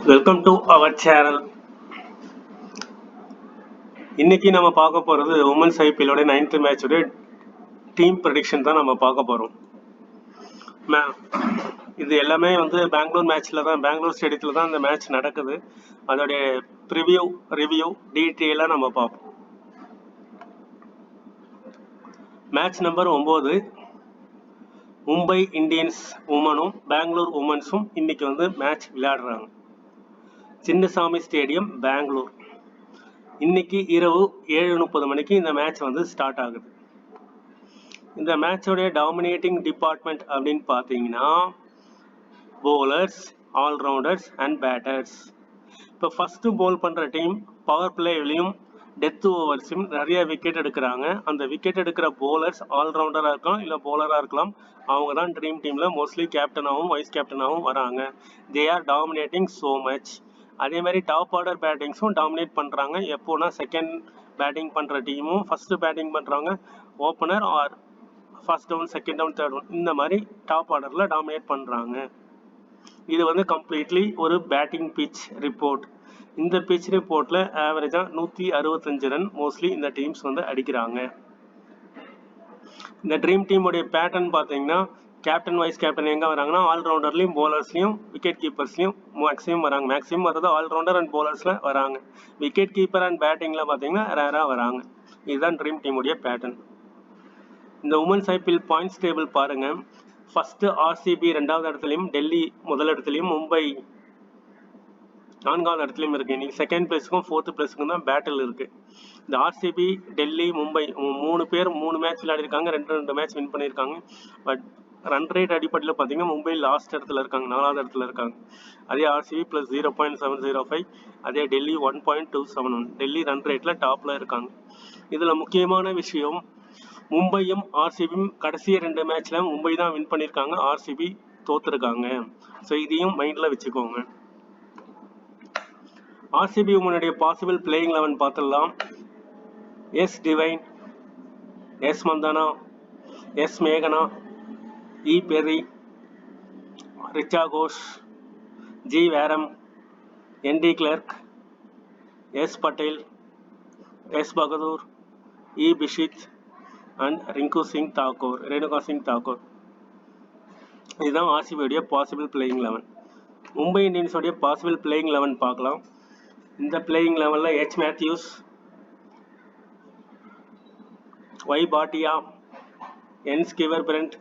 Welcome to our channel. இன்னைக்கு நம்ம பார்க்க போகிறது உமன்ஸ் ஐபிஎல்லோட 9th மேட்சோட டீம் ப்ரெடிக்ஷன் தான் நம்ம பார்க்க போகிறோம். இது எல்லாமே வந்து பெங்களூர் மேட்ச்சில் தான், பெங்களூர் ஸ்டேடியத்தில் தான் இந்த மேட்ச் நடக்குது. அதோடைய ரிவ்யூ டீட்டெயிலாக நம்ம பார்ப்போம். மேட்ச் நம்பர் 9, மும்பை இந்தியன்ஸ் உமனும் பெங்களூர் உமன்ஸும் இன்னைக்கு வந்து மேட்ச் விளையாடுறாங்க. சின்னசாமி ஸ்டேடியம், பெங்களூர். இன்னைக்கு இரவு 7:30 மணிக்கு இந்த மேட்ச் வந்து ஸ்டார்ட் ஆகுது. இந்த மேட்சோடைய டாமினேட்டிங் டிபார்ட்மெண்ட் அப்படின்னு பார்த்தீங்கன்னா போலர்ஸ், ஆல்ரவுண்டர்ஸ் அண்ட் பேட்டர்ஸ். இப்போ ஃபர்ஸ்ட் போல் பண்ணுற டீம் பவர் பிளேவிலையும் டெத் ஓவர்ஸையும் நிறைய விக்கெட் எடுக்கிறாங்க. அந்த விக்கெட் எடுக்கிற போலர்ஸ் ஆல்ரவுண்டராக இருக்கலாம், இல்லை போலராக இருக்கலாம். அவங்க தான் ட்ரீம் டீமில் மோஸ்ட்லி கேப்டனாகவும் வைஸ் கேப்டனாகவும் வராங்க. They are dominating so much. அதே மாதிரி டாப் ஆர்டர் பேட்டிங்ஸும் டாமினேட் பண்ணுறாங்க. எப்போனா செகண்ட் பேட்டிங் பண்ணுற டீமும் ஃபர்ஸ்ட் பேட்டிங் பண்ணுறாங்க. Opener or first down, second down, third down, இந்த மாதிரி டாப் ஆர்டரில் டாமினேட் பண்ணுறாங்க. இது வந்து கம்ப்ளீட்லி ஒரு பேட்டிங் பிச் ரிப்போர்ட். இந்த பிச் ரிப்போர்ட்டில் ஆவரேஜாக 165 ரன் மோஸ்ட்லி இந்த டீம்ஸ் வந்து அடிக்கிறாங்க. இந்த ட்ரீம் டீமுடைய பேட்டர்ன் பார்த்தீங்கன்னா கேப்டன் வைஸ் கேப்டன் எங்கே வராங்கன்னா ஆல்ரவுண்டர்லையும் போலர்ஸ்லையும் விக்கெட் கீப்பர்ஸ்லையும் மேக்ஸிமம் வராங்க. மேக்ஸிமம் வர்றது ஆல்ரவுண்டர் அண்ட் போலர்ஸில் வராங்க. விக்கெட் கீப்பர் அண்ட் பேட்டிங்கில் பார்த்தீங்கன்னா ரேராக வராங்க. இதுதான் ட்ரீம் டீமுடைய பேட்டர்ன். இந்த உமன்ஸ் ஐபிஎல் பாயிண்ட்ஸ் டேபிள் பாருங்கள். ஃபர்ஸ்ட் ஆர்சிபி 2வது இடத்துலையும், டெல்லி முதல் இடத்துலையும், மும்பை 4வது இடத்துலையும் இருக்குது. இன்னைக்கு செகண்ட் பிளேஸுக்கும் 4th பிளேஸுக்கும் தான் பேட்டில் இருக்குது. இந்த ஆர்சிபி, டெல்லி, மும்பை 3 பேர் 3 மேட்ச் விளையாடிருக்காங்க. 2 மேட்ச் வின் பண்ணியிருக்காங்க. பட் ரன் ரேட் அடிப்படையில் பார்த்தீங்கன்னா மும்பை லாஸ்ட் இடத்துல இருக்காங்க, 4வது இடத்துல இருக்காங்க. அதே ஆர்சிபி ப்ளஸ் 0.705, அதே டெல்லி 1.271. டெல்லி ரன் ரேட்டில் டாப்பில் இருக்காங்க. இதில் முக்கியமான விஷயம், மும்பையும் ஆர்சிபியும் கடைசி 2 மேட்ச்சில் மும்பை தான் வின் பண்ணியிருக்காங்க, ஆர்சிபி தோத்துருக்காங்க. ஸோ இதையும் மைண்டில் வச்சுக்கோங்க. ஆர்சிபி உமனுடைய பாசிபிள் பிளேயிங் 11 பார்த்துடலாம். S divine, S Mandhana, S மேகனா, E peri, Richa Ghosh, G வேரம், NT clerk, S Patel, S Bahadur, E பிஷித் and Renuka Singh Thakur. இதுதான் ஆர்சிபியுடைய possible playing 11. Mumbai இந்தியன்ஸோடைய possible playing 11 பார்க்கலாம். இந்த playing 11ல் H Matthews, Y Bhatia, N skewer friend,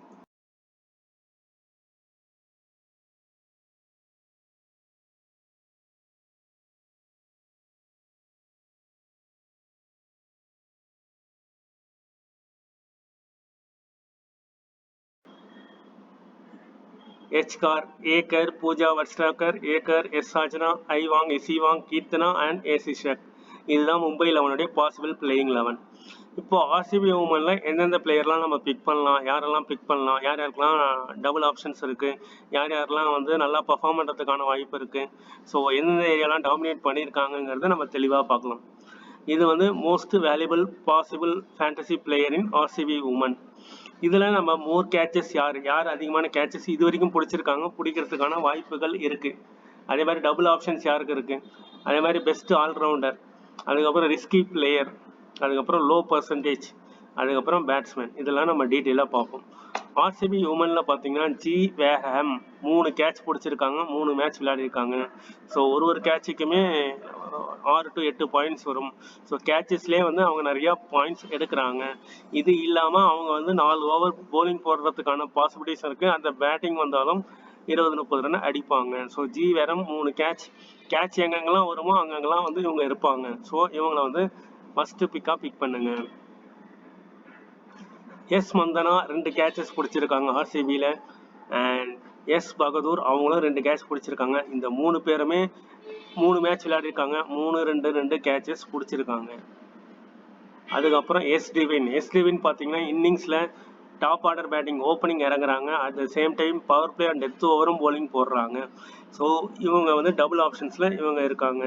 எச்கார், ஏகர், Pooja வர்ஸ்டாக்கர், ஏகர், S Sajana, ஐவாங், எசிவாங், Keerthana and ஏசிஷக். இதுதான் Mumbai 11உடைய possible playing 11. இப்போ RCB உமனில் எந்தெந்த பிளேயர்லாம் நம்ம big பண்ணலாம், யாரெல்லாம் big பண்ணலாம், யார் யாருக்கெல்லாம் டபுள் ஆப்ஷன்ஸ் இருக்குது, யார் யாரெல்லாம் வந்து நல்லா பர்ஃபார்ம் பண்ணுறதுக்கான வாய்ப்பு இருக்குது, ஸோ எந்தெந்த ஏரியாலாம் டாமினேட் பண்ணியிருக்காங்கிறத நம்ம தெளிவாக பார்க்கலாம். இது வந்து most valuable possible fantasy player in RCB woman. இதில் நம்ம மோர் கேட்சஸ் யார் அதிகமான கேட்சஸ் இது வரைக்கும் பிடிச்சிருக்காங்க, பிடிக்கிறதுக்கான வாய்ப்புகள் இருக்குது. அதே மாதிரி டபுள் ஆப்ஷன்ஸ் யாருக்கு இருக்குது, அதே மாதிரி பெஸ்ட் ஆல்ரவுண்டர், அதுக்கப்புறம் ரிஸ்கி பிளேயர், அதுக்கப்புறம் லோ பர்சன்டேஜ், அதுக்கப்புறம் பேட்ஸ்மேன். இதெல்லாம் நம்ம டீட்டெயிலாக பார்ப்போம். ஆர்சிபி உமனில் பார்த்தீங்கன்னா ஜி வேஹம் 3 கேட்ச் பிடிச்சிருக்காங்க, 3 மேட்ச் விளையாடிருக்காங்க. ஸோ ஒரு கேட்சுக்குமே 6 to 8 பாயிண்ட்ஸ் வரும். ஸோ கேட்சஸ்லேயே வந்து அவங்க நிறையா பாயிண்ட்ஸ் எடுக்கிறாங்க. இது இல்லாமல் அவங்க வந்து 4 ஓவர் போலிங் போடுறதுக்கான பாசிபிலிட்டிஸ் இருக்குது. அந்த பேட்டிங் வந்தாலும் 20-30 ரன் அடிப்பாங்க. ஸோ ஜி வேரம் 3 கேட்ச் எங்கெங்கெல்லாம் வருமோ அங்கெங்கெல்லாம் வந்து இவங்க இருப்பாங்க. ஸோ இவங்களை வந்து ஃபர்ஸ்ட் பிக் பண்ணுங்க. எஸ் மந்தனா 2 கேட்சஸ் பிடிச்சிருக்காங்க ஆர்சிபியில். அண்ட் எஸ் பகதூர் அவங்களும் 2 கேட்ச் பிடிச்சிருக்காங்க. இந்த 3 பேருமே 3 மேட்ச் விளையாடிருக்காங்க, 3-2 கேட்சஸ் பிடிச்சிருக்காங்க. அதுக்கப்புறம் எஸ் டிவின் பார்த்தீங்கன்னா இன்னிங்ஸில் டாப் ஆர்டர் பேட்டிங் ஓப்பனிங் இறங்குறாங்க. At the same time power play and death ஓவரும் போலிங் போடுறாங்க. ஸோ இவங்க வந்து டபுள் ஆப்ஷன்ஸில் இவங்க இருக்காங்க.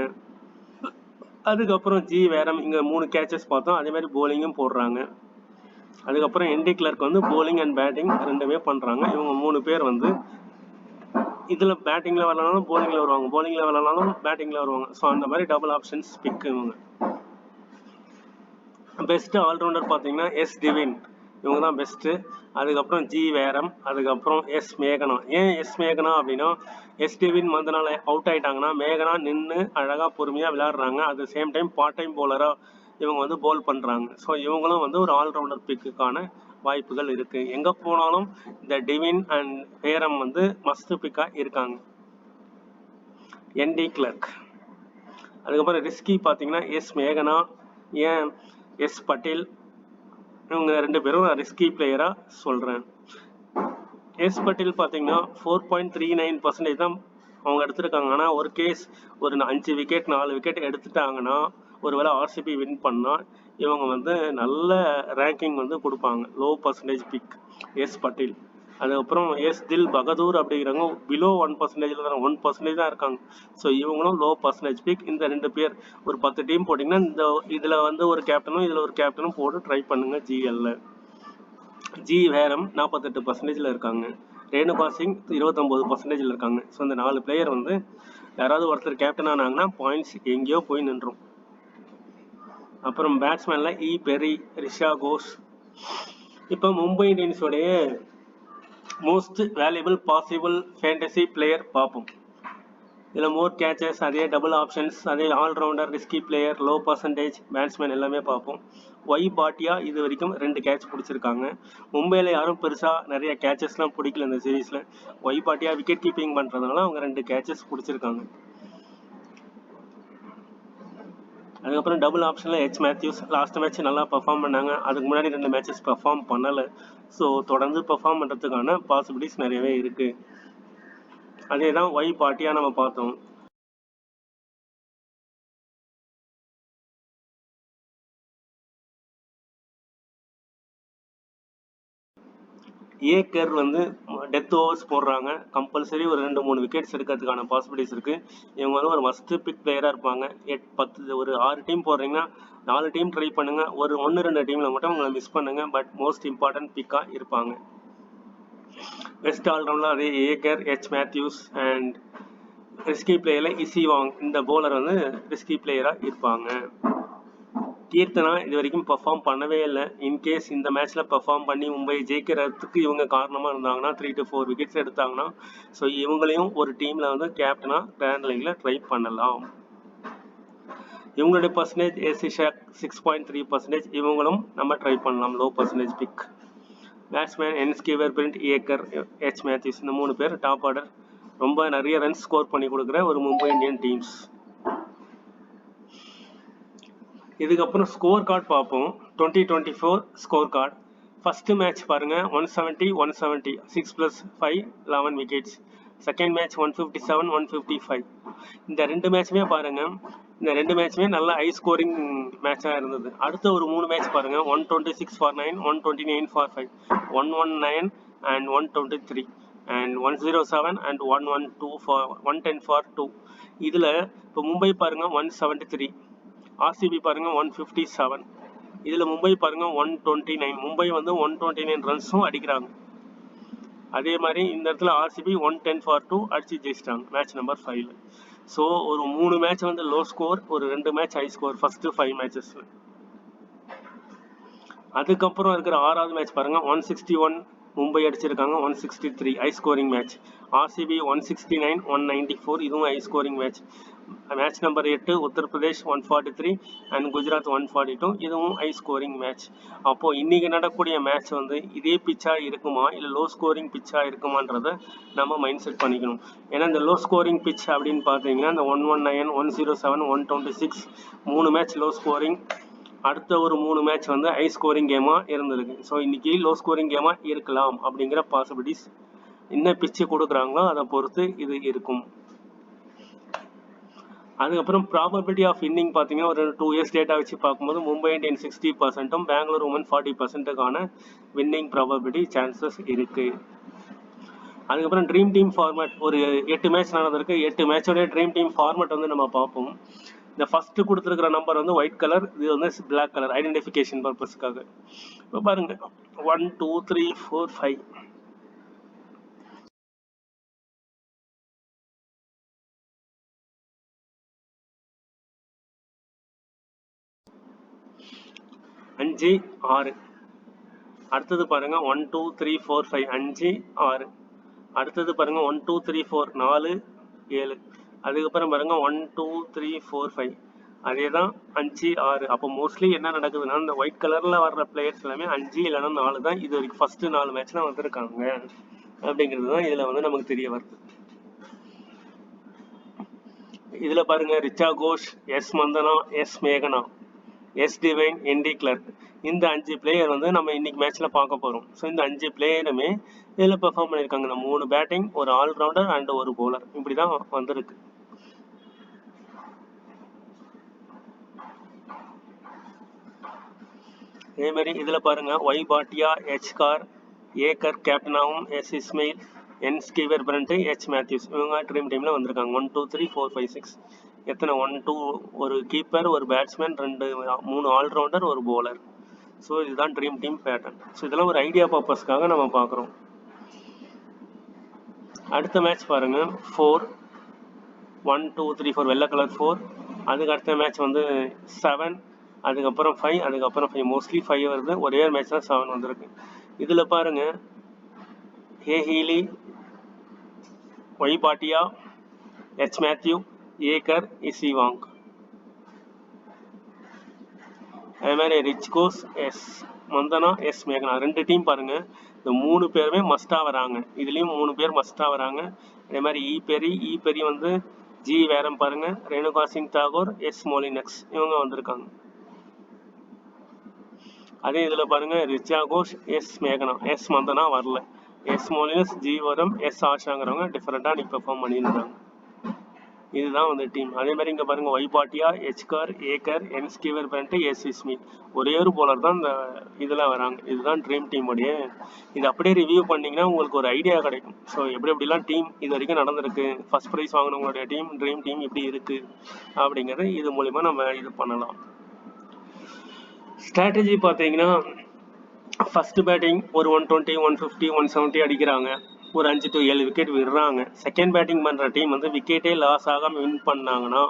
அதுக்கப்புறம் ஜி வேரம் இங்கே 3 கேட்சஸ் பார்த்தோம், அதே மாதிரி போலிங்கும் போடுறாங்க. அதுக்கப்புறம் என்டி கிளர்க் வந்து போலிங் அண்ட் பேட்டிங் 2மே பண்ணுறாங்க. இவங்க 3 பேர் வந்து இதில் பேட்டிங்கில் வரலனாலும் போலிங்கில் வருவாங்க, போலிங்கில் வரலனாலும் பேட்டிங்கில் வருவாங்க. ஸோ அந்த மாதிரி டபுள் ஆப்ஷன்ஸ் பிக் இவங்க. பெஸ்ட்டு ஆல்ரவுண்டர் பார்த்தீங்கன்னா எஸ் டிவின், இவங்க தான் பெஸ்ட்டு. அதுக்கப்புறம் ஜி வேரம், அதுக்கப்புறம் எஸ் மேகனா. ஏன் எஸ் மேகனா அப்படின்னா, எஸ் டிவின் மந்தனால அவுட் ஆகிட்டாங்கன்னா மேகனா நின்று அழகாக பொறுமையாக விளையாடுறாங்க. At same time part time போலராக இவங்க வந்து போல் பண்ணுறாங்க. ஸோ இவங்களும் வந்து ஒரு ஆல்ரவுண்டர் பிக்குக்கான வாய்ப்புகள் இருக்குது. எங்கே போனாலும் இந்த டிவின் அண்ட் வேரம் வந்து மஸ்ட் பிக்காக இருக்காங்க. என்டி கிளர்க். அதுக்கப்புறம் ரிஸ்கி பார்த்தீங்கன்னா எஸ் மேகனா, ஏன் எஸ் பட்டேல், இவங்க 2 பேரும் நான் ரிஸ்கி பிளேயராக சொல்கிறேன். எஸ் பட்டேல் பார்த்தீங்கன்னா 4.39% தான் அவங்க எடுத்திருக்காங்க. ஆனால் ஒரு கேஸ் ஒரு 5 விக்கெட் 4 விக்கெட் எடுத்துட்டாங்கன்னா, ஒருவேளை ஆர்சிபி வின் பண்ணால் இவங்க வந்து நல்ல ரேங்கிங் வந்து கொடுப்பாங்க. Low percentage pick S Patel. அதுக்கப்புறம் எஸ் தில் பகதூர் அப்படிங்கிறவங்க பிலோ 1% தான், 1% தான் இருக்காங்க. ஸோ இவங்களும் லோ பர்சன்டேஜ் பிக். இந்த 2 பேர் ஒரு 10 டீம் போட்டிங்கன்னா இதில் வந்து ஒரு கேப்டனும் இதில் ஒரு கேப்டனும் போட்டு ட்ரை பண்ணுங்க ஜிஎல்ல. ஜி வேரம் 48% இருக்காங்க, ரேணுகா சிங் 29% இருக்காங்க. ஸோ இந்த 4 பிளேயர் வந்து யாராவது ஒருத்தர் கேப்டன் ஆனாங்கன்னா பாயிண்ட்ஸ் எங்கேயோ போய் நின்றோம். அப்புறம் பேட்ஸ்மேன்ல இ பெரி, ரிஷா கோஷ். இப்போ மும்பை இந்தியன்ஸோடைய most valuable possible fantasy player பார்ப்போம். இதில் மோர் கேச்சஸ், அதே டபுள் ஆப்ஷன்ஸ், அதே all rounder, risky player, low percentage, batsman எல்லாமே பார்ப்போம். ஒய் பாட்டியா இது வரைக்கும் 2 கேட்ச் பிடிச்சிருக்காங்க. மும்பையில் யாரும் பெருசாக நிறைய கேச்சஸ்லாம் பிடிக்கல இந்த சீரீஸில். ஒய் பாட்டியா விக்கெட் கீப்பிங் பண்ணுறதுனால அவங்க 2 கேச்சஸ் பிடிச்சிருக்காங்க. அதுக்கப்புறம் டபுள் ஆப்ஷனில் எச் மேத்யூஸ். லாஸ்ட் மேட்ச் நல்லா பர்ஃபார்ம் பண்ணாங்க, அதுக்கு முன்னாடி 2 மேட்சஸ் பர்ஃபார்ம் பண்ணலை. ஸோ தொடர்ந்து பர்ஃபார்ம் பண்ணுறதுக்கான பாசிபிலிட்டிஸ் நிறையவே இருக்குது. அதே தான் ஒய் பாட்டியா நம்ம பார்த்தோம். ஏக்கர் வந்து டெத் ஓவர்ஸ் போடுறாங்க, கம்பல்சரி ஒரு 2-3 விக்கெட்ஸ் எடுக்கிறதுக்கான பாசிபிலிட்டிஸ் இருக்குது. இவங்க வந்து ஒரு மஸ்ட் பிக் பிளேயராக இருப்பாங்க. 10 ஒரு 6 டீம் போடுறீங்கன்னா 4 டீம் ட்ரை பண்ணுங்கள், ஒரு 1-2 டீமில் மட்டும் உங்களை மிஸ் பண்ணுங்கள். பட் மோஸ்ட் இம்பார்ட்டன்ட் பிக்காக இருப்பாங்க. வெஸ்ட் ஆல்ரவுண்டில் அதே A Kerr, H Matthews and risky பிளேயரில் இசி வாங், இந்த போலர் வந்து ரிஸ்கி பிளேயராக இருப்பாங்க. கீர்த்தனா இது வரைக்கும் பெர்ஃபார்ம் பண்ணவே இல்லை. இன்கேஸ் இந்த மேட்ச்சில் பெர்ஃபார்ம் பண்ணி மும்பை ஜெயிக்கிறதுக்கு இவங்க காரணமாக இருந்தாங்கன்னா 3 to 4 விக்கெட்ஸ் எடுத்தாங்கன்னா ஸோ இவங்களையும் ஒரு டீமில் வந்து கேப்டனாக கிராண்ட் லீக்ல ட்ரை பண்ணலாம். இவங்களுடைய பர்சன்டேஜ் ஏசிஷாக் 6.3%, இவங்களும் நம்ம ட்ரை பண்ணலாம், low percentage pick. Batsman N Sciver, Brunt, A Kerr, H Matthews, இந்த 3 பேர் டாப் ஆர்டர், ரொம்ப நிறைய ரன்ஸ் ஸ்கோர் பண்ணி கொடுக்குற ஒரு மும்பை இந்தியன் டீம்ஸ். இதுக்கப்புறம் ஸ்கோர் கார்டு பார்ப்போம். 2024 ஸ்கோர் கார்டு. ஃபர்ஸ்ட் மேட்ச் பாருங்க 170, 170, 6+5 11 விக்கெட்ஸ். Second match 157, 155. இந்த 2 மேட்சுமே பாருங்க, இந்த 2 மேட்சுமே நல்ல ஹை ஸ்கோரிங் மேட்சாக இருந்தது. அடுத்த ஒரு 3 மேட்ச் பாருங்க 126 for 9, 129 for 5, 119 and 123 and 107 and 112 for 110 for 2. இதில் இப்போ மும்பை பாருங்க 173, ஆர்சிபி பாருங்க 157. இதில் மும்பை பாருங்க 129. மும்பை வந்து 129 ரன்ஸும் அடிக்கிறாங்க. அதே மாதிரி இந்த இடத்துல ஆர்சிபி 110 for 2 அடிச்சு ஜெயிச்சிட்டாங்க மேட்ச் நம்பர் 5. ஸோ ஒரு 3 மேட்ச் வந்து லோ ஸ்கோர், ஒரு 2 மேட்ச் ஹை ஸ்கோர் ஃபர்ஸ்ட் 5 மேட்சஸ்ல. அதுக்கப்புறம் இருக்கிற 6வது மேட்ச் பாருங்க 161 மும்பை அடிச்சிருக்காங்க, 163 ஹை ஸ்கோரிங் மேட்ச். ஆர்சிபி 169, 194, இதுவும் high scoring match. Match number 8 Uttar Pradesh 143 and Gujarat 142, இதுவும் ஹை ஸ்கோரிங் மேட்ச். அப்போ இன்னைக்கு நடக்கக்கூடிய மேட்ச் வந்து இதே பிச்சா இருக்குமா இல்லை லோ ஸ்கோரிங் பிச்சா இருக்குமான்றத நம்ம மைண்ட் செட் பண்ணிக்கணும். ஏன்னா இந்த லோ ஸ்கோரிங் பிச் அப்படின்னு பார்த்தீங்கன்னா இந்த 119, 107, 126 3 மேட்ச் லோ ஸ்கோரிங். அடுத்த ஒரு 3 மேட்ச் வந்து ஹை ஸ்கோரிங் கேமாக இருந்திருக்கு. ஸோ இன்னைக்கு லோ ஸ்கோரிங் கேமாக இருக்கலாம் அப்படிங்கிற பாசிபிலிட்டிஸ் என்ன பிச்சு கொடுக்குறாங்களோ அதை பொறுத்து இது இருக்கும். அதுக்கப்புறம் ப்ராபபிலிட்டி ஆஃப் வின்னிங் பார்த்தீங்கன்னா ஒரு 2 இயர்ஸ் டேட்டா வச்சு பார்க்கும்போது மும்பை இந்தியன் 60%, பெங்களூர் உமன் 40%க்கான வின்னிங் ப்ராபபிலிட்டி சான்சஸ் இருக்கு. அதுக்கப்புறம் ட்ரீம் டீம் ஃபார்மேட் ஒரு 8 மேட்ச் நடந்திருக்கு. 8 மேட்சோடைய ட்ரீம் டீம் ஃபார்மேட் வந்து நம்ம பார்ப்போம். இந்த ஃபர்ஸ்ட் கொடுத்துருக்கிற நம்பர் வந்து ஒயிட் கலர், இது வந்து பிளாக் கலர் ஐடென்டிஃபிகேஷன் பர்பஸ்க்காக. இப்போ பாருங்க 1 2 3 4 5 5 6. அடுத்தது பாருங்க 1 2 3 4 5 5 6. அடுத்தது பாருங்க 1 2 3 4 4 7. அதுக்கப்புறம் பாருங்க 1 2 3 4 5. அதே தான் 5 6. அப்போ மோஸ்ட்லி என்ன நடக்குதுன்னா இந்த ஒயிட் கலர்ல வர்ற பிளேயர்ஸ் எல்லாமே 5 இல்லைன்னா 4 தான் இது வரைக்கும் ஃபர்ஸ்ட் 4 மேட்ச்ல வந்திருக்காங்க அப்படிங்கிறது தான் இதுல வந்து நமக்கு தெரிய வருது. இதுல பாருங்க ரிச்சா கோஷ், எஸ் மந்தனா, எஸ் மேகனா, எஸ் டிவைன், என்டி கிளர்க், இந்த 5 பிளேயர் வந்து நம்ம இன்னைக்கு மேட்ச்ல பார்க்க போறோம். ஸோ இந்த 5 பிளேயருமே இதில் பெர்ஃபார்ம் பண்ணியிருக்காங்க. இந்த 3 பேட்டிங், ஒரு ஆல்ரவுண்டர் அண்ட் ஒரு பவுலர், இப்படிதான் வந்திருக்கு. அதே மாதிரி இதுல பாருங்க ஒய் பாட்டியா, எச் கார், ஏக்கர் கேப்டனாகவும், எஸ் இஸ்மெயில், என் ஸ்கீவர் பிரண்ட், எச் மேத்யூஸ், இவங்க ட்ரீம் டீம்ல வந்திருக்காங்க. 1 2 3 4 5 6. எத்தனை 1 2, ஒரு கீப்பர், ஒரு பேட்ஸ்மேன், 3 ஆல்ரவுண்டர், ஒரு பவுலர். ஸோ இதுதான் ட்ரீம் டீம் பேட்டர்ன். ஸோ இதெல்லாம் ஒரு ஐடியா பர்பஸ்க்காக நம்ம பார்க்குறோம். அடுத்த மேட்ச் பாருங்க 4 1 2 3 4 வெள்ளை கலர் 4. அதுக்கு அடுத்த மேட்ச் வந்து 7, அதுக்கப்புறம் 5, அதுக்கப்புறம் 5. மோஸ்ட்லி 5 வருது. ஒரே ஒரு மேட்ச் தான் 7 வந்திருக்கு. இதுல பாருங்க ஏ ஹீலி, ஒய் பாட்டியா, எச் மேத்யூ, ஏக்கர், இசிவாங். அதே மாதிரி ரிச் கோஸ், எஸ் மந்தனா, எஸ் மேகனா, 2 டீம் பாருங்க. இந்த 3 பேருமே மஸ்டா வராங்க. இதுலயும் 3 பேர் மஸ்டா வராங்க. அதே மாதிரி இ பெரி வந்து ஜி வேரம் பாருங்க, ரேணுகா சிங் தாகூர், எஸ் மோலினக்ஸ், இவங்க வந்திருக்காங்க. அதே இதுல பாருங்க ரிச்சா கோஷ், எஸ் மேகனா, எஸ் மந்தனா வரல. எஸ் மோலினஸ், ஜி வரம், எஸ் ஆஷாங்கிறவங்க டிஃபரெண்டா நீ பெர்ஃபார்ம் பண்ணியிருந்தாங்க. இதுதான் வந்து டீம். அதே மாதிரி இங்க பாருங்க ஒய் பாட்டியா, எச்கார், ஏக்கர், என் ஸ்கீவர் பிரண்ட், எஸ் இஸ்மித், ஒரே ஒரு போலர் தான் இந்த இதுல வராங்க. இதுதான் ட்ரீம் டீம் உடைய. இது அப்படியே ரிவ்யூ பண்ணீங்கன்னா உங்களுக்கு ஒரு ஐடியா கிடைக்கும். ஸோ எப்படி எப்படிலாம் டீம் இது வரைக்கும் நடந்திருக்கு, ஃபர்ஸ்ட் ப்ரைஸ் வாங்கினவங்களுடைய டீம், ட்ரீம் டீம் இப்படி இருக்கு அப்படிங்கறது இது மூலியமா நம்ம இது பண்ணலாம். ஸ்ட்ராட்டஜி பார்த்தீங்கன்னா ஃபர்ஸ்ட் பேட்டிங் ஒரு 120, 150, 170 அடிக்கிறாங்க. ஒரு 5 to 7 விக்கெட் விடுறாங்க. செகண்ட் பேட்டிங் பண்ற டீம் வந்து விக்கெட்டே லாஸ் ஆகாம வின் பண்ணாங்கன்னா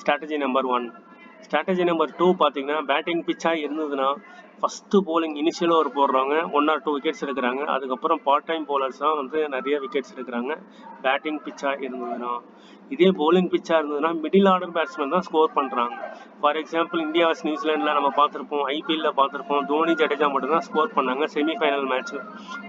ஸ்ட்ராட்டஜி நம்பர் 1. ஸ்ட்ராட்டஜி நம்பர் 2 பார்த்தீங்கன்னா பேட்டிங் பிச்சா இருந்ததுன்னா ஃபர்ஸ்ட் போலிங் இனிஷியல் ஓவர் போடுறவங்க 1 or 2 விக்கெட்ஸ் எடுக்கிறாங்க. அதுக்கப்புறம் பார்ட் டைம் போலர்ஸ் தான் வந்து நிறைய விக்கெட்ஸ் எடுக்கிறாங்க பேட்டிங் பிச்சா இருந்ததுன்னா. இதே போலிங் பிச்சா இருந்ததுன்னா மிடில் ஆர்டர் பேட்ஸ்மேன் தான் ஸ்கோர் பண்றாங்க. ஃபார் எக்ஸாம்பிள் இந்தியா வர்ஸ் நியூசிலாண்டில் நம்ம பார்த்துருப்போம், ஐபிஎல்ல பார்த்துருப்போம், தோனி ஜடேஜா மட்டும் தான் ஸ்கோர் பண்ணாங்க செமிஃபைனல் மேட்ச்ல.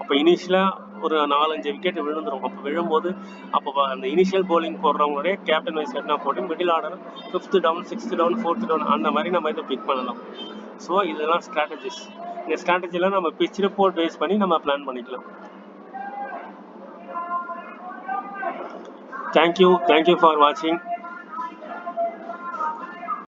அப்போ இனிஷியலாக ஒரு 4-5 விக்கெட் விழுந்துடும். அப்போ விழும்போது அப்போ அந்த இனிஷியல் போலிங் போடுறவங்களுடைய கேப்டன் வைஸ் கேப்டனாக போட்டு middle order 5th down, 6th down, 4th down அந்த மாதிரி நம்ம இதை பிக் பண்ணலாம். ஸோ இதெல்லாம் ஸ்ட்ராட்டஜிஸ். இந்த ஸ்ட்ராட்டஜிலாம் நம்ம பிச் ரிப்போர்ட் பேஸ் பண்ணி நம்ம பிளான் பண்ணிக்கலாம். தேங்க்யூ ஃபார் வாட்சிங்.